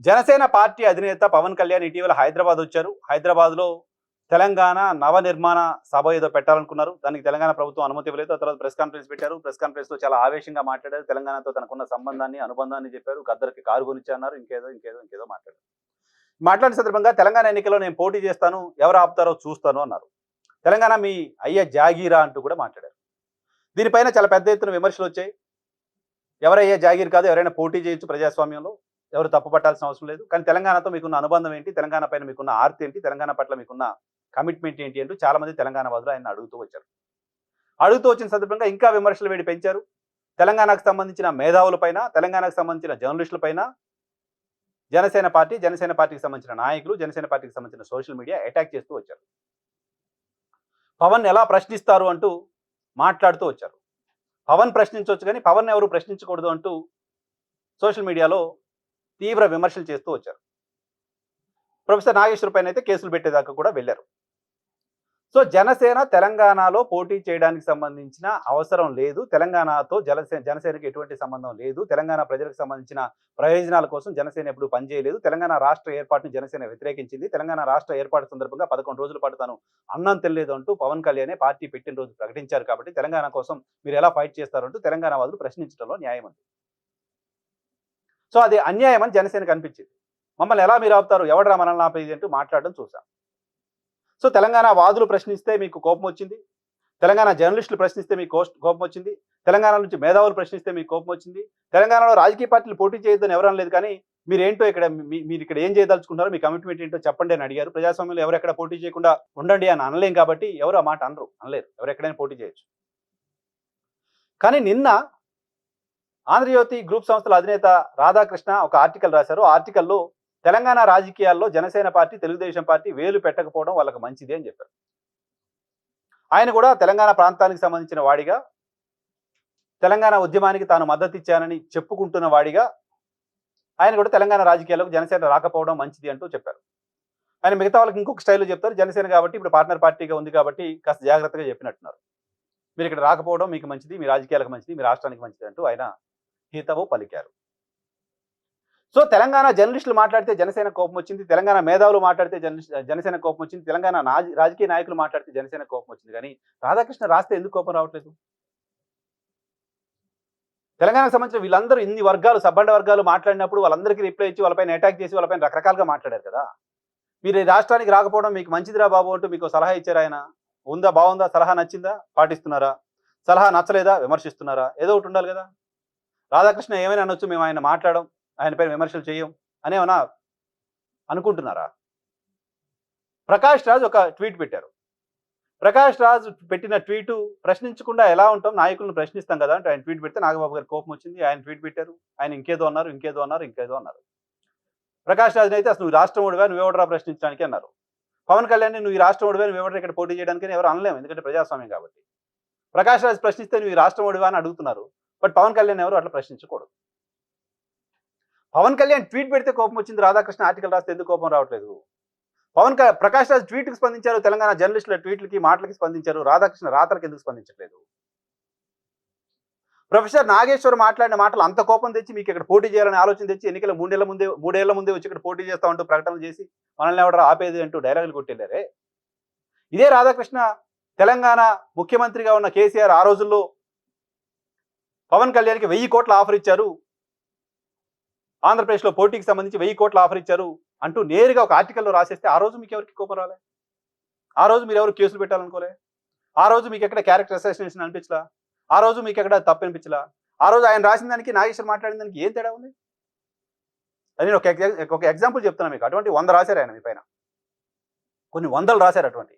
Janasena party అధినేత పవన్ కళ్యాణ్ ఇటీవల హైదరాబాద్ వచ్చారు. హైదరాబాద్‌లో తెలంగాణ నవనిర్మాణ సభ ఏదో పెట్టాలనుకున్నారు. దానికి తెలంగాణ ప్రభుత్వం అనుమతి ఇవ్వలేదు. ఆ తర్వాత ప్రెస్ కాన్ఫరెన్స్ పెట్టారు. ప్రెస్ కాన్ఫరెన్స్‌లో చాలా ఆవేశంగా మాట్లాడారు. తెలంగాణతో తనకున్న సంబంధాన్ని, అనుబంధాన్ని చెప్పారు. గద్దర్‌కి కారు కొనిచ్చా అన్నారు. ఇంకేదో మాట్లాడారు. మాట్లాడిన సందర్భంగా తెలంగాణ ఎన్నికల్లో నేను పోటీ చేస్తాను. ఎవరు ఆపుతారో చూస్తాను అన్నారు. తెలంగాణ మీ అయ్య జాగీరా అంటూ కూడా మాట్లాడారు. దీనిపైన చాలా పెద్ద ఎత్తున విమర్శలొచ్చాయి. ఎవరయ్యా జాగీర్ కాదు. ఎవరైనా పోటీ చేయొచ్చు ప్రజాస్వామ్యంలో. ఎవరు తప్పు పట్టాల్సిన అవసరం లేదు. కానీ తెలంగాణతో మీకున్న అనుబంధం ఏంటి? తెలంగాణ పైన మీకున్న ఆర్తి ఏంటి? తెలంగాణ పట్ల మీకున్న కమిట్మెంట్ ఏంటి? అంటూ చాలా మంది తెలంగాణ వాదులు ఆయన్ని అడుగుతూ వచ్చారు. అడుగుతూ వచ్చిన సందర్భంగా ఇంకా విమర్శలు వేడి పెంచారు. తెలంగాణకు సంబంధించిన మేధావుల పైన, తెలంగాణకు సంబంధించిన జర్నలిస్టుల పైన జనసేన పార్టీకి సంబంధించిన నాయకులు, జనసేన పార్టీకి సంబంధించిన సోషల్ మీడియా అటాక్ చేస్తూ వచ్చారు. పవన్ ఎలా ప్రశ్నిస్తారు అంటూ మాట్లాడుతూ వచ్చారు. పవన్ ప్రశ్నించవచ్చు కానీ పవన్ ఎవరు ప్రశ్నించకూడదు అంటూ సోషల్ మీడియాలో తీవ్ర విమర్శలు చేస్తూ వచ్చారు. ప్రొఫెసర్ నాగేశ్వర్ పైన అయితే కేసులు పెట్టేదాకా కూడా వెళ్ళారు. సో జనసేన తెలంగాణలో పోటీ చేయడానికి సంబంధించిన అవసరం లేదు. తెలంగాణతో జనసేనకి ఎటువంటి సంబంధం లేదు. తెలంగాణ ప్రజలకు సంబంధించిన ప్రయోజనాల కోసం జనసేన ఎప్పుడు పనిచేయలేదు. తెలంగాణ రాష్ట్ర ఏర్పాటును జనసేన వ్యతిరేకించింది. తెలంగాణ రాష్ట్ర ఏర్పాటు సందర్భంగా 11 రోజుల పాటు తాను అన్నం తినలేదు అంటూ పవన్ కళ్యాణ్ పార్టీ పెట్టిన రోజు ప్రకటించారు. కాబట్టి తెలంగాణ కోసం మీరు ఎలా ఫైట్ చేస్తారంటూ తెలంగాణ వాదులు ప్రశ్నించడంలో న్యాయం ఉంది. సో అది అన్యాయం అని జనసేనకు అనిపించింది. మమ్మల్ని ఎలా మీరు ఆపుతారు? ఎవడరా మనల్ని ఆపేది అంటూ మాట్లాడడం చూసాం. సో తెలంగాణ వాదులు ప్రశ్నిస్తే మీకు కోపం వచ్చింది. తెలంగాణ జర్నలిస్టులు ప్రశ్నిస్తే మీకు కోపం వచ్చింది. తెలంగాణ నుంచి మేధావులు ప్రశ్నిస్తే మీకు కోపం వచ్చింది. తెలంగాణలో రాజకీయ పార్టీలు పోటీ చేయొద్దని ఎవరు అనలేదు. కానీ మీరేంటో ఇక్కడ మీరు ఇక్కడ ఏం చేయదలుచుకుంటారో మీ కమిట్మెంట్ ఏంటో చెప్పండి అని అడిగారు. ప్రజాస్వామ్యంలో ఎవరు ఎక్కడ పోటీ చేయకుండా ఉండండి అని అనలేం కాబట్టి ఎవరు ఆ మాట అనలేరు. ఎవరు ఎక్కడైనా పోటీ చేయొచ్చు. కానీ నిన్న ఆంధ్రజ్యోతి గ్రూప్ సంస్థల అధినేత రాధాకృష్ణ ఒక ఆర్టికల్ రాశారు. ఆ ఆర్టికల్లో తెలంగాణ రాజకీయాల్లో జనసేన పార్టీ, తెలుగుదేశం పార్టీ వేలు పెట్టకపోవడం వాళ్ళకి మంచిది అని చెప్పారు. ఆయన కూడా తెలంగాణ ప్రాంతానికి సంబంధించిన వాడిగా, తెలంగాణ ఉద్యమానికి తాను మద్దతు ఇచ్చానని చెప్పుకుంటున్న వాడిగా ఆయన కూడా తెలంగాణ రాజకీయాలకు జనసేన రాకపోవడం మంచిది అంటూ చెప్పారు. ఆయన మిగతా వాళ్ళకి ఇంకొక స్టైల్లో చెప్తారు. జనసేన కాబట్టి ఇప్పుడు పార్ట్నర్ పార్టీగా ఉంది కాబట్టి కాస్త జాగ్రత్తగా చెప్పినట్టున్నారు. మీరు ఇక్కడ రాకపోవడం మీకు మంచిది, మీ రాజకీయాలకు మంచిది, మీ రాష్ట్రానికి మంచిది అంటూ ఆయన హితవు పలికారు. సో తెలంగాణ జర్నలిస్టులు మాట్లాడితే జనసేన కోపం వచ్చింది. తెలంగాణ మేధావులు మాట్లాడితే జనసేన కోపం వచ్చింది. తెలంగాణ రాజకీయ నాయకులు మాట్లాడితే జనసేన కోపం వచ్చింది. కానీ రాధాకృష్ణ రాస్తే ఎందుకు కోపం రావట్లేదు? తెలంగాణకు సంబంధించిన వీళ్ళందరూ ఇన్ని వర్గాలు, సబ్బండ వర్గాలు మాట్లాడినప్పుడు వాళ్ళందరికీ రిప్లై ఇచ్చి వాళ్ళపైన అటాక్ చేసి వాళ్ళపైన రకరకాలుగా మాట్లాడారు కదా. మీరు ఈ రాష్ట్రానికి రాకపోవడం మీకు మంచిదిరా బాబు అంటూ మీకు సలహా ఇచ్చారు ఆయన. ఉందా, బాగుందా, సలహా నచ్చిందా, పాటిస్తున్నారా? సలహా నచ్చలేదా, విమర్శిస్తున్నారా? ఏదో ఒకటి ఉండాలి కదా. రాధాకృష్ణ ఏమైనా అనొచ్చు, మేము ఆయన మాట్లాడడం, ఆయన పైన విమర్శలు చేయం అనేమన్నా అనుకుంటున్నారా? ప్రకాష్ రాజ్ ఒక ట్వీట్ పెట్టారు. ప్రకాష్ రాజ్ పెట్టిన ట్వీటు ప్రశ్నించకుండా ఎలా ఉంటాం, నాయకులను ప్రశ్నిస్తాం కదా అంటే ఆయన ట్వీట్ పెడితే నాగబాబు గారి కోపం వచ్చింది. ఆయన ట్వీట్ పెట్టారు. ఆయన ఇంకేదో అన్నారు. ప్రకాష్ రాజ్ అయితే అసలు నువ్వు రాష్ట్రం ఓడివా, నువ్వెవడరా ప్రశ్నించడానికి అన్నారు. పవన్ కళ్యాణ్ నువ్వు ఈ రాష్ట్రం ఓడివా, నువ్వెవడరా ఇక్కడ పోటీ చేయడానికి ఎవరు అనలేము, ఎందుకంటే ప్రజాస్వామ్యం కాబట్టి. ప్రకాష్ రాజ్ ప్రశ్నిస్తే నువ్వు ఈ రాష్ట్రం ఓడివా అని అడుగుతున్నారు. బట్ పవన్ కళ్యాణ్ ఎవరు అట్లా ప్రశ్నించకూడదు. పవన్ కళ్యాణ్ ట్వీట్ పెడితే కోపం వచ్చింది, రాధాకృష్ణ ఆర్టికల్ రాస్తే ఎందుకు కోపం రావట్లేదు? ప్రకాష్ రాజ్ ట్వీట్కి స్పందించారు, తెలంగాణ జర్నలిస్టుల ట్వీట్లకి, మాటలకి స్పందించారు. రాధాకృష్ణ రాతలకు ఎందుకు స్పందించట్లేదు? ప్రొఫెసర్ నాగేశ్వర్ మాట్లాడిన మాటలు అంత కోపం తెచ్చి మీకు ఇక్కడ పోటీ చేయాలని ఆలోచన తెచ్చి ఎన్నికల మూడేళ్ల ముందే వచ్చి ఇక్కడ పోటీ చేస్తామంటూ ప్రకటనలు చేసి మనల్ని ఎవడరా ఆపేది అంటూ డైలాగులు కొట్టేళ్ళారే. ఇదే రాధాకృష్ణ తెలంగాణ ముఖ్యమంత్రిగా ఉన్న కేసీఆర్ ఆ రోజుల్లో పవన్ కళ్యాణ్కి 1000 కోట్ల ఆఫర్ ఇచ్చారు, ఆంధ్రప్రదేశ్లో పోటీకి సంబంధించి 1000 కోట్ల ఆఫర్ ఇచ్చారు అంటూ నేరుగా ఒక ఆర్టికల్లో రాసేస్తే ఆ రోజు మీకు ఎవరికి కోపం రాలే? ఆ రోజు మీరు ఎవరు కేసులు పెట్టాలనుకోలే? ఆ రోజు మీకు ఎక్కడ క్యారెక్టర్ అసాసినేషన్ అనిపించలా? ఆ రోజు మీకు ఎక్కడ తప్పు అనిపించలా? ఆ రోజు ఆయన రాసిన దానికి నాగేశ్వర్ మాట్లాడిన దానికి ఏం తేడా ఉంది? అది నేను ఒక ఎగ్జాంపుల్ చెప్తున్నాను మీకు. అటువంటి 100 రాశారు ఆయన మీ పైన, కొన్ని వందలు రాశారు. అటువంటి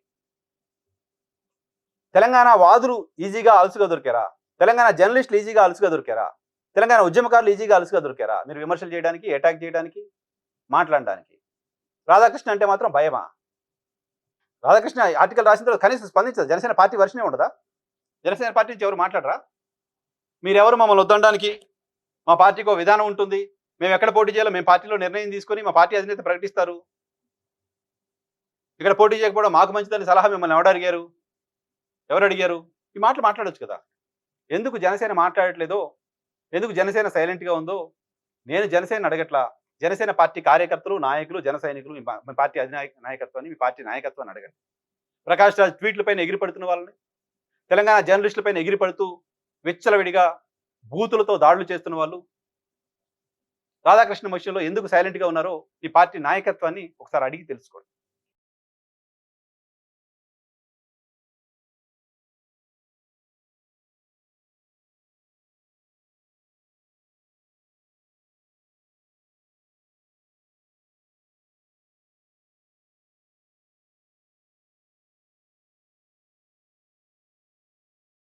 తెలంగాణ వాదులు ఈజీగా అలుసుగా దొరికారా? తెలంగాణ జర్నలిస్టులు ఈజీగా అలుసుగా దొరికారా? తెలంగాణ ఉద్యమకారులు ఈజీగా అలుసుగా దొరికారా మీరు విమర్శలు చేయడానికి, అటాక్ చేయడానికి, మాట్లాడడానికి? రాధాకృష్ణ అంటే మాత్రం భయమా? రాధాకృష్ణ ఆర్టికల్ రాసిన తర్వాత కనీసం స్పందించదు. జనసేన పార్టీ వర్షనే ఉండదా? జనసేన పార్టీ నుంచి ఎవరు మాట్లాడరా? మీరెవరు మమ్మల్ని వద్దనడానికి? మా పార్టీకి ఒక విధానం ఉంటుంది, మేము ఎక్కడ పోటీ చేయాలో మేము పార్టీలో నిర్ణయం తీసుకొని మా పార్టీ అధినేత ప్రకటిస్తారు. ఇక్కడ పోటీ చేయకపోవడం మాకు మంచిదని సలహా మిమ్మల్ని ఎవరు అడిగారు? ఈ మాటలు మాట్లాడొచ్చు కదా. ఎందుకు జనసేన మాట్లాడట్లేదో, ఎందుకు జనసేన సైలెంట్గా ఉందో నేను జనసేన అడగట్లా. జనసేన పార్టీ కార్యకర్తలు, నాయకులు, జన సైనికులు, మీ పార్టీ నాయకత్వాన్ని, మీ పార్టీ నాయకత్వాన్ని అడగండి. ప్రకాష్ రాజ్ ట్వీట్లపైన ఎగిరిపడుతున్న వాళ్ళని, తెలంగాణ జర్నలిస్టులపైన ఎగిరిపడుతూ విచ్చలవిడిగా బూతులతో దాడులు చేస్తున్న వాళ్ళు, రాధాకృష్ణ విషయంలో ఎందుకు సైలెంట్గా ఉన్నారో ఈ పార్టీ నాయకత్వాన్ని ఒకసారి అడిగి తెలుసుకోండి.